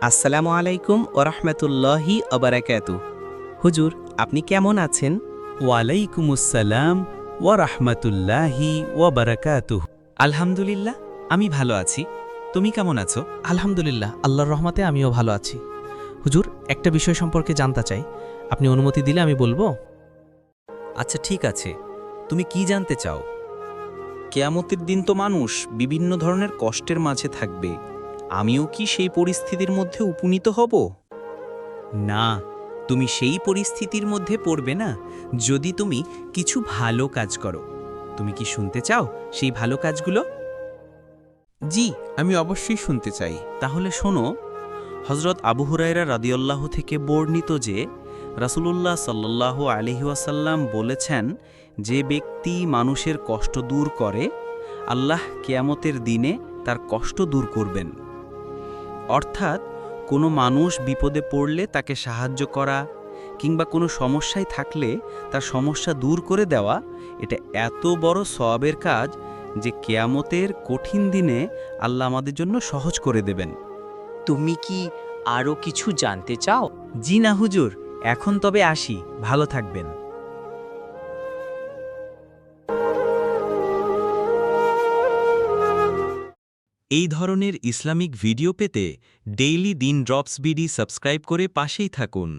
আসসালামু আলাইকুম ওরহমতুল্লাহি অবরাকাতু। হুজুর, আপনি কেমন আছেন? ওয়ালাইকুমুসসালাম ওয়া রাহমাতুল্লাহি ওয়া বারাকাতুহু। আলহামদুলিল্লাহ, আমি ভালো আছি। তুমি কেমন আছো? আলহামদুলিল্লাহ, আল্লাহর রহমতে আমিও ভালো আছি। হুজুর, একটা বিষয় সম্পর্কে জানতে চাই, আপনি অনুমতি দিলে আমি বলবো? আচ্ছা, ঠিক আছে। তুমি কি জানতে চাও? কিয়ামতের দিন তো মানুষ বিভিন্ন ধরনের কষ্টের মাঝে থাকবে। আমিও কি সেই পরিস্থিতির মধ্যে উপনীত হব? না, তুমি সেই পরিস্থিতির মধ্যে পড়বে না যদি তুমি কিছু ভালো কাজ করো। তুমি কি শুনতে চাও সেই ভালো কাজগুলো? জি, আমি অবশ্যই শুনতে চাই। তাহলে শোনো, হযরত আবু হুরায়রা রাদিয়াল্লাহু থেকে বর্ণিত যে রাসূলুল্লাহ সাল্লাল্লাহু আলাইহি ওয়াসাল্লাম বলেছেন, যে ব্যক্তি মানুষের কষ্ট দূর করে, আল্লাহ কিয়ামতের দিনে তার কষ্ট দূর করবেন। অর্থাৎ কোনো মানুষ বিপদে পড়লে তাকে সাহায্য করা কিংবা কোনো সমস্যায় থাকলে তার সমস্যা দূর করে দেওয়া, এটা এত বড় সওয়াবের কাজ যে কিয়ামতের কঠিন দিনে আল্লাহ আমাদের জন্য সহজ করে দেবেন। তুমি কি আরও কিছু জানতে চাও? জি না হুজুর, এখন তবে আসি, ভালো থাকবেন। এই ধরনের ইসলামিক ভিডিও পেতে ডেইলি দিন ড্রপস বিডি সাবস্ক্রাইব করে পাশেই থাকুন।